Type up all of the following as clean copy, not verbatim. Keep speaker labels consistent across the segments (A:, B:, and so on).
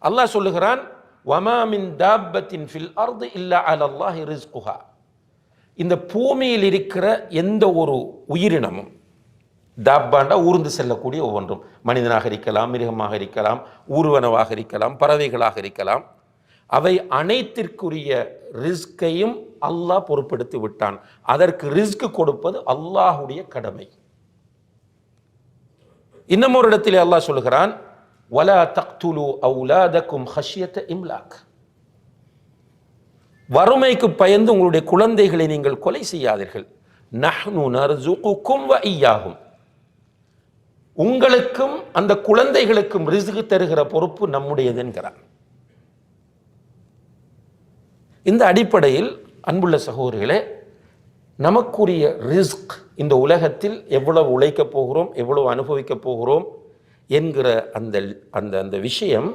A: அல்லாஹ் சொல்லுகிறான், வமா மின் தாப்பத்தின் ஃபில் அர்து இல்லா அலல்லாஹி ரிஸ்குஹா. இந்த பூமியில் இருக்கிற எந்த ஒரு உயிரினமும், தாப்பாண்டா ஊர்ந்து செல்லக்கூடிய ஒவ்வொன்றும், மனிதனாக இருக்கலாம், மிருகமாக இருக்கலாம், ஊர்வனவாக இருக்கலாம், பறவைகளாக இருக்கலாம், அவை அனைத்திற்குரிய ரிஸ்கையும் அல்லாஹ் பொறுப்படுத்தி விட்டான். அதற்கு ரிஸ்க் கொடுப்பது அல்லாஹுடைய கடமை. இன்னும் ஒரு இடத்திலே அல்லாஹ் சொல்லுகிறான், வலா தக்துலு அவுலாதக்கும் ஹஷ்யத இம்லாக். வறுமைக்கு பயந்து உங்களுடைய குழந்தைகளை நீங்கள் கொலை செய்யாதீர்கள். நஹ்னு நர்சுகுக்கும் வ இய்யாஹும். உங்களுக்கும் அந்த குழந்தைகளுக்கும் ரிஸ்க் தருகிற பொறுப்பு நம்முடையது என்கிறான். இந்த அடிப்படையில் அன்புள்ள சகோதரர்களே, நமக்குரிய ரிஸ்க் இந்த உலகத்தில் எவ்வளவு உழைக்கப் போகிறோம், எவ்வளவு அனுபவிக்கப் போகிறோம் என்கிற அந்த அந்த அந்த விஷயம்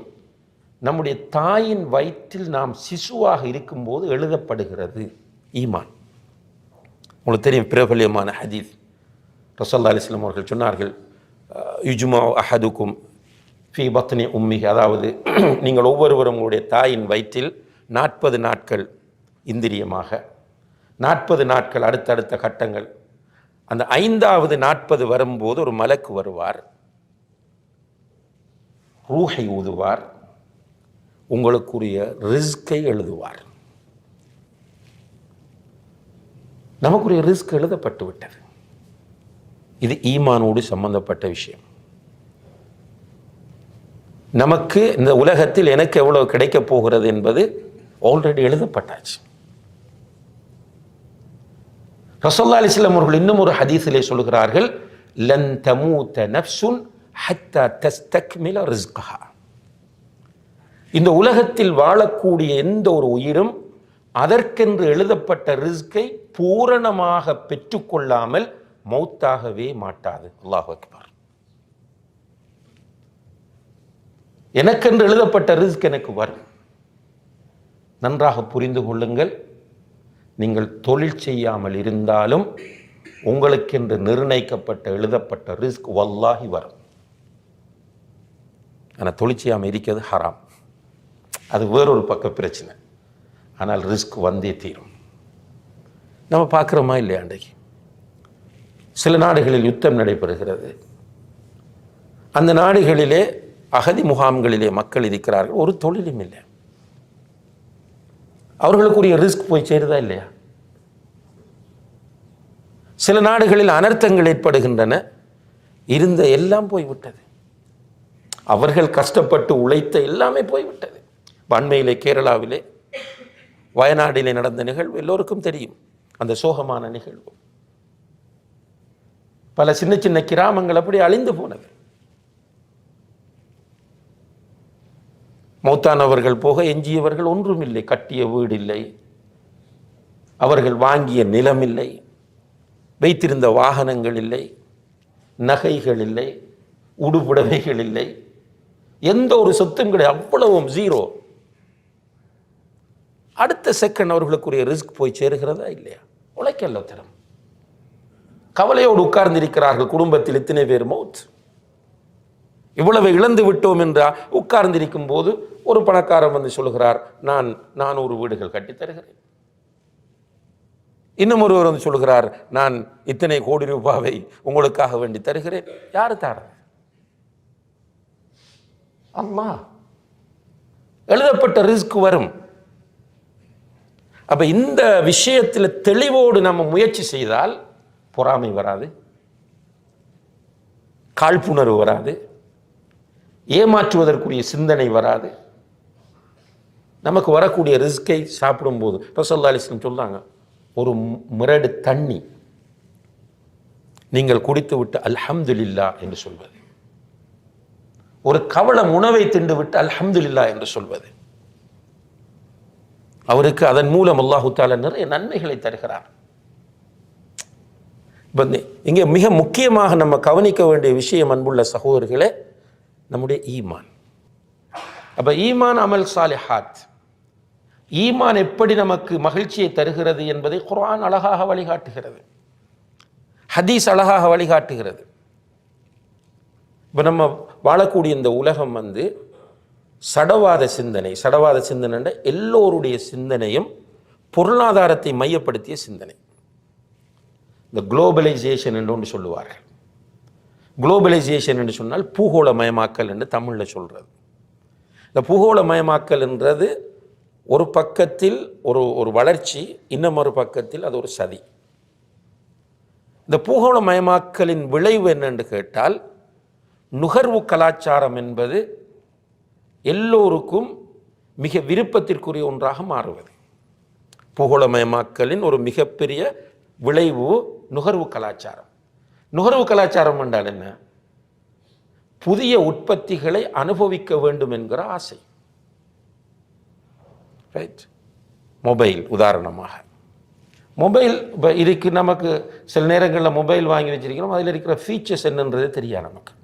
A: நம்முடைய தாயின் வயிற்றில் நாம் சிசுவாக இருக்கும்போது எழுதப்படுகிறது. ஈமான் உங்களுக்கு தெரியும், பிரபல்யமான ஹதீஸ். ரசூலுல்லாஹி அலைஹி வஸல்லம் அவர்கள் சொன்னார்கள், யுஜ்மா அஹதுக்கும் ஃபீ பத்னி உம்மிஹி. அதாவது நீங்கள் ஒவ்வொருவரும் உங்களுடைய தாயின் வயிற்றில் 40 நாட்கள் இந்திரியமாக, 40 நாட்கள் அடுத்தடுத்த கட்டங்கள். அந்த 5வது 40 வரும்போது ஒரு மலக்கு வருவார், ரூஹை ஊதுவார், உங்களுக்குரிய ரிஸ்கை எழுதுவார். நமக்குரிய ரிஸ்க் எழுதப்பட்டு விட்டது. இது ஈமானோடு சம்பந்தப்பட்ட விஷயம். நமக்கு இந்த உலகத்தில் எனக்கு எவ்வளவு கிடைக்கப் போகிறது என்பது ஆல்ரெடி எழுதப்பட்டாச்சு. ரசூலுல்லாஹி அலைஹி வஸல்லம் அவர்கள் இன்னும் ஒரு ஹதீஸிலே சொல்கிறார்கள், லன் தமூத நஃப்சுன் ஹத்தா தஸ்தக்மில ரிஸ்கஹா. இந்த உலகத்தில் வாழக்கூடிய எந்த ஒரு உயிரும் அதற்கென்று எழுதப்பட்ட ரிஸ்கை பூரணமாக பெற்றுக்கொள்ளாமல் மௌத்தாகவே மாட்டாது. அல்லாஹ் அக்பர். எனக்கென்று எழுதப்பட்ட ரிஸ்க் எனக்கு வரும். நன்றாக புரிந்து கொள்ளுங்கள், நீங்கள் தொழில் செய்யாமல் இருந்தாலும் உங்களுக்கென்று நிர்ணயிக்கப்பட்ட எழுதப்பட்ட ரிஸ்க் வல்லாஹி வரும். ஆனால் தொழில் செய்யாமல் இருக்கிறது ஹராம், அது வேறொரு பக்க பிரச்சனை. ஆனால் ரிஸ்க் வந்தே தீரும். நம்ம பார்க்குறோமா இல்லையா? அன்றைக்கு சில நாடுகளில் யுத்தம் நடைபெறுகிறது. அந்த நாடுகளிலே அகதி முகாம்களிலே மக்கள் இருக்கிறார்கள், ஒரு தொழிலும் இல்லை. அவர்களுக்குரிய ரிஸ்க் போய் சேருதா இல்லையா? சில நாடுகளில் அனர்த்தங்கள் ஏற்படுகின்றன, இருந்த எல்லாம் போய்விட்டது. அவர்கள் கஷ்டப்பட்டு உழைத்த எல்லாமே போய்விட்டது. அண்மையிலே கேரளாவிலே வயநாடிலே நடந்த நிகழ்வு எல்லோருக்கும் தெரியும். அந்த சோகமான நிகழ்வு, பல சின்ன சின்ன கிராமங்கள் அப்படி அழிந்து போனது. மௌத்தானவர்கள் போக எஞ்சியவர்கள் ஒன்றும் இல்லை. கட்டிய வீடு இல்லை, அவர்கள் வாங்கிய நிலம் இல்லை, வைத்திருந்த வாகனங்கள் இல்லை, நகைகள் இல்லை, உடுப்புடவைகள் இல்லை, எந்த ஒரு சொத்தும் கிடையாது. அவ்வளவும் ஜீரோ. அடுத்த செகண்ட் அவர்களுக்குரிய ரிஸ்க் போய் சேருகிறதா இல்லையா? உழைக்கல்ல தரம். கவலையோடு உட்கார்ந்திருக்கிறார்கள். குடும்பத்தில் இத்தனை பேர் மௌத். இவ்வளவு இழந்து விட்டோம் என்றா உட்கார்ந்திருக்கும் போது ஒரு பணக்காரன் வந்து சொல்லுகிறார், நான் 400 வீடுகள் கட்டி தருகிறேன். இன்னும் ஒருவர் வந்து சொல்லுகிறார், நான் இத்தனை கோடி ரூபாவை உங்களுக்காக வேண்டி தருகிறேன். யாரு தார? அல்லாஹ். எழுதப்பட்ட ரிஸ்க் வரும். அப்ப இந்த விஷயத்தில் தெளிவோடு நம்ம முயற்சி செய்தால் பொறாமை வராது, காழ்ப்புணர்வு வராது, ஏமாற்றுவதற்குரிய சிந்தனை வராது. நமக்கு வரக்கூடிய ரிஸ்கை சாப்பிடும்போது ரசூலுல்லாஹி அலைஹி வஸல்லம் சொல்றாங்க, ஒரு மிரடு தண்ணி நீங்கள் குடித்து விட்டு அல்ஹம்துலில்லாஹ் என்று சொல்வது, ஒரு கவளம் உணவை தின்று விட்டு அல்ஹம்துலில்லாஹ் என்று சொல்வது, அவருக்கு அதன் மூலம் அல்லாஹு தஆலா நிறைய நன்மைகளை தருகிறார். இங்கே மிக முக்கியமாக நம்ம கவனிக்க வேண்டிய விஷயம், அன்புள்ள சகோதரர்களே, நம்முடைய ஈமான். அப்ப ஈமான் அமல் சாலிஹாத், ஈமான் எப்படி நமக்கு மகிழ்ச்சியை தருகிறது என்பதை குர்ஆன் அழகாக வழிகாட்டுகிறது, ஹதீஸ் அழகாக வழிகாட்டுகிறது. இப்போ நம்ம வாழக்கூடிய இந்த உலகம் சடவாத சிந்தனை எல்லோருடைய சிந்தனையும் பொருளாதாரத்தை மையப்படுத்திய சிந்தனை. இந்த குளோபலைசேஷன் என்று ஒன்று சொல்லுவார்கள். குளோபலைசேஷன் என்று சொன்னால் பூகோளமயமாக்கல் என்று தமிழில் சொல்கிறது. இந்த பூகோளமயமாக்கல் என்றது ஒரு பக்கத்தில் ஒரு வளர்ச்சி, இன்னமொரு பக்கத்தில் அது ஒரு சதி. இந்த பூகோளமயமாக்கலின் விளைவு என்னென்று கேட்டால், நுகர்வு கலாச்சாரம் என்பது எல்லோருக்கும் மிக விருப்பத்திற்குரிய ஒன்றாக மாறுவது. பூகோளமயமாக்கலின் ஒரு மிகப்பெரிய விளைவு நுகர்வு கலாச்சாரம். நுகர்வு கலாச்சாரம் என்றால் என்ன? புதிய உற்பத்திகளை அனுபவிக்க வேண்டும் என்கிற ஆசை. ரைட். மொபைல் உதாரணமாக, மொபைல் இதுக்கு நமக்கு சில நேரங்களில் மொபைல் வாங்கி வச்சிருக்கிறோம், அதில் இருக்கிற ஃபீச்சர்ஸ் என்னன்றது தெரியாது நமக்கு.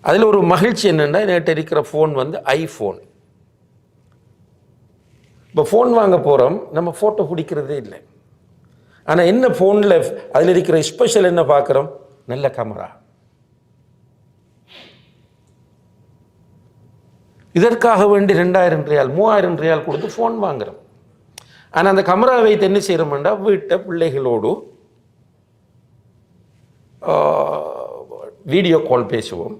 A: அதில் ஒரு மகிழ்ச்சி என்னென்னா, என்கிட்ட இருக்கிற ஃபோன் வந்து ஐஃபோன். இப்போ ஃபோன் வாங்க போகிறோம், நம்ம ஃபோட்டோ பிடிக்கிறதே இல்லை. ஆனால் என்ன ஃபோனில் அதில் இருக்கிற ஸ்பெஷல் என்ன பார்க்குறோம்? நல்ல கேமரா. இதற்காக வேண்டி 2000 ரியால் 3000 ரியால் கொடுத்து ஃபோன் வாங்குகிறோம். ஆனால் அந்த கேமரா வைத்து என்ன செய்கிறோம்னா, வீட்டை பிள்ளைகளோடு வீடியோ கால் பேசுவோம்,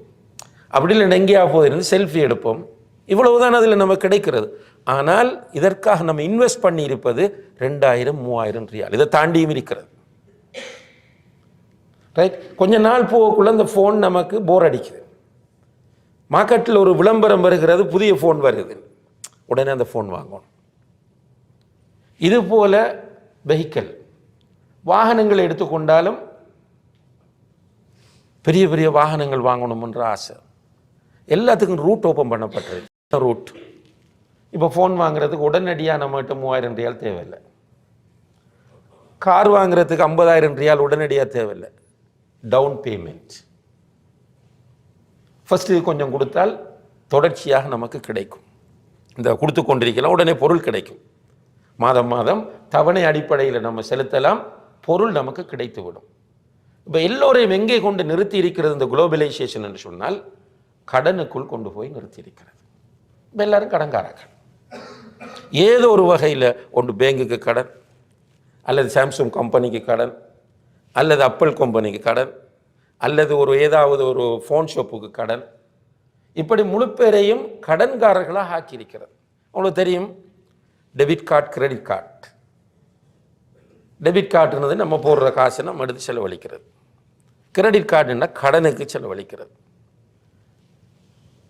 A: அப்படி இல்லை எங்கேயா போயிருந்து செல்ஃபி எடுப்போம். இவ்வளவுதான் அதில் நமக்கு கிடைக்கிறது. ஆனால் இதற்காக நம்ம இன்வெஸ்ட் பண்ணி இருப்பது 2000-3000 ரியால், இதை தாண்டியும் இருக்கிறது. ரைட். கொஞ்ச நாள் போகக்குள்ள அந்த ஃபோன் நமக்கு போர் அடிக்குது. மார்க்கெட்டில் ஒரு விளம்பரம் வருகிறது, புதிய ஃபோன் வருது, உடனே அந்த ஃபோன் வாங்கணும். இது போல வெஹிக்கிள் வாகனங்கள் எடுத்துக்கொண்டாலும் பெரிய பெரிய வாகனங்கள் வாங்கணும்ன்ற ஆசை. எல்லாத்துக்கும் ரூட் ஓப்பன் பண்ணப்பட்டது. ரூட் இப்போ ஃபோன் வாங்குறதுக்கு உடனடியாக நம்மகிட்ட 3000 ரியால் தேவையில்லை. கார் வாங்குறதுக்கு 50,000 ரியால் உடனடியாக தேவையில்லை. டவுன் பேமெண்ட் ஃபஸ்ட்டு கொஞ்சம் கொடுத்தால் தொடர்ச்சியாக நமக்கு கிடைக்கும். இந்த கொடுத்து கொண்டிருக்கலாம், உடனே பொருள் கிடைக்கும். மாதம் மாதம் தவணை அடிப்படையில் நம்ம செலுத்தலாம், பொருள் நமக்கு கிடைத்துவிடும். இப்போ எல்லோரையும் எங்கே கொண்டு நிறுத்தி இருக்கிறது இந்த குளோபலைசேஷன் என்று சொன்னால், கடனுக்குள் கொண்டு போய் நிறுத்தி இருக்கிறது. இப்போ எல்லாரும் கடன்காரர்கள். ஏதோ ஒரு வகையில் ஒன்று பேங்குக்கு கடன், அல்லது சாம்சங் கம்பெனிக்கு கடன், அல்லது ஆப்பிள் கம்பெனிக்கு கடன், அல்லது ஏதாவது ஒரு ஃபோன் ஷாப்புக்கு கடன். இப்படி முழு பேரையும் கடன்காரர்களாக ஆக்கியிருக்கிறது. உங்களுக்கு தெரியும், debit card, credit card. Debit கார்டுன்றது நம்ம போடுற காசை நம்ம எடுத்து செலவழிக்கிறது. கிரெடிட் கார்டுன்னா கடனுக்கு செலவழிக்கிறது.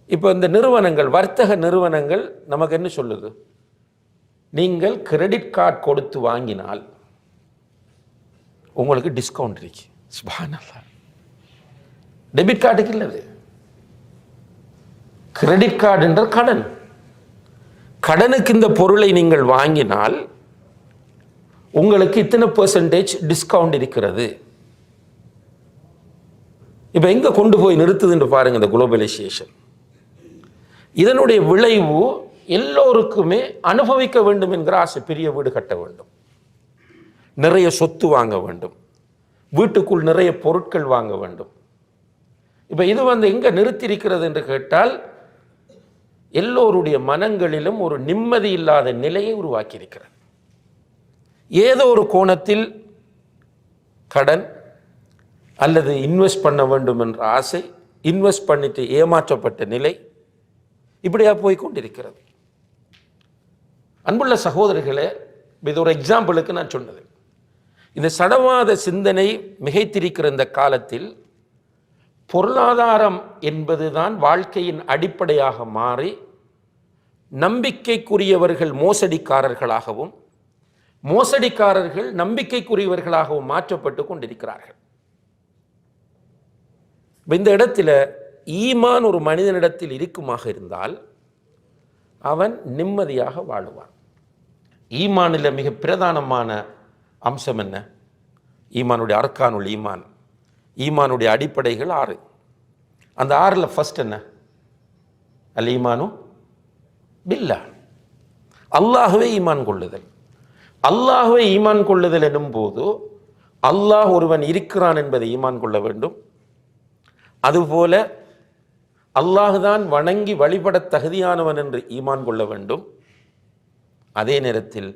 A: இப்போ இந்த நிறுவனங்கள், வர்த்தக நிறுவனங்கள் நமக்கு என்ன சொல்லுது? நீங்கள் கிரெடிட் கார்டு கொடுத்து வாங்கினால் உங்களுக்கு டிஸ்கவுண்ட் இருக்கு. சுப்ஹானல்லாஹ். டெபிட் கார்டுக்கு இல்லது. கிரெடிட் கார்டு என்ற கடன். கடனுக்கு இந்த பொருளை நீங்கள் வாங்கினால் உங்களுக்கு இத்தனை % டிஸ்கவுண்ட் இருக்கிறது. இப்போ எங்கே கொண்டு போய் நிறுத்துதுன்னு பாருங்க இந்த குளோபலைசேஷன். இதனுடைய விளைவு எல்லோருக்குமே அனுபவிக்க வேண்டும் என்கிற ஆசை. பெரிய வீடு கட்ட வேண்டும், நிறைய சொத்து வாங்க வேண்டும், வீட்டுக்குள் நிறைய பொருட்கள் வாங்க வேண்டும். இப்போ இது எங்கே நிறுத்தியிருக்கிறது என்று கேட்டால், எல்லோருடைய மனங்களிலும் ஒரு நிம்மதி இல்லாத நிலையை உருவாக்கியிருக்கிறது. ஏதோ ஒரு கோணத்தில் கடன் அல்லது இன்வெஸ்ட் பண்ண வேண்டும் என்ற ஆசை, இன்வெஸ்ட் பண்ணிட்டு ஏமாற்றப்பட்ட நிலை, இப்படியா போய்கொண்டிருக்கிறது. அன்புள்ள சகோதரர்களே, இது ஒரு எக்ஸாம்பிளுக்கு நான் சொன்னது. இந்த சடவாத சிந்தனை மிகைத்திருக்கிற இந்த காலத்தில் பொருளாதாரம் என்பதுதான் வாழ்க்கையின் அடிப்படையாக மாறி நம்பிக்கைக்குரியவர்கள் மோசடிக்காரர்களாகவும், மோசடிக்காரர்கள் நம்பிக்கைக்குரியவர்களாகவும் மாற்றப்பட்டு கொண்டிருக்கிறார்கள். இந்த இடத்துல ஈமான் ஒரு மனிதனிடத்தில் இருக்குமாக இருந்தால் அவன் நிம்மதியாக வாழுவான். ஈமானில் மிக பிரதானமான அம்சம் என்ன? ஈமானுடைய அர்கானுல் ஈமான், ஈமானுடைய அடிப்படைகள் 6. அந்த 6ல் ஃபர்ஸ்ட் என்ன? அல் ஈமானு பில்லா, அல்லாஹ்வை ஈமான் கொள்ளுதல். அல்லாஹ்வை ஈமான் கொள்ளுதல் எனும் போது அல்லாஹ் ஒருவன் இருக்கிறான் என்பதை ஈமான் கொள்ள வேண்டும். அதுபோல அல்லாஹுதான் வணங்கி வழிபட தகுதியானவன் என்று ஈமான் கொள்ள வேண்டும். அதே நேரத்தில்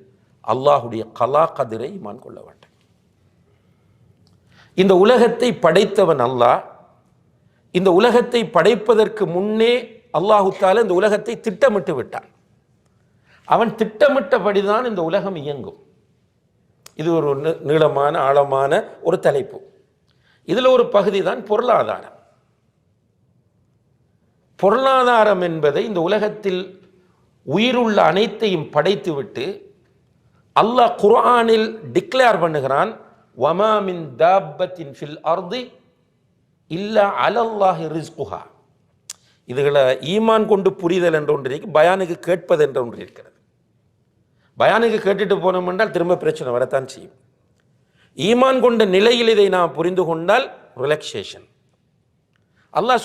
A: அல்லாஹுடைய கலா கதிரை ஈமான் கொள்ள வேண்டும். இந்த உலகத்தை படைத்தவன் அல்லாஹ். இந்த உலகத்தை படைப்பதற்கு முன்னே அல்லாஹு தஆலா இந்த உலகத்தை திட்டமிட்டு விட்டான். அவன் திட்டமிட்டபடிதான் இந்த உலகம் இயங்கும். இது ஒரு நீளமான ஆழமான ஒரு தலைப்பு. இதில் ஒரு பகுதி தான் பொருளாதாரம். பொருளாதாரம் என்பதை இந்த உலகத்தில் உயிருள்ள அனைத்தையும் படைத்துவிட்டு அல்லாஹ் குர்ஆனில் டிக்ளேர் பண்ணுகிறான், வமா மின் தாப்பத்தின் ஃபில் அர்தி இல்லா அலல்லாஹி ரிஸ்குஹா. இதுகளை ஈமான் கொண்டு புரிதல் என்ற ஒன்று இருக்கு, பயானுக்கு கேட்பது என்ற ஒன்று இருக்கிறது. பயானுக்கு கேட்டுட்டு போனோம் என்றால் திரும்ப பிரச்சனை வரத்தான் செய்யும். ஈமான் கொண்ட நிலையில் இதை நாம் புரிந்து கொண்டால் ரிலாக்ஸேஷன். அல்லாஹ்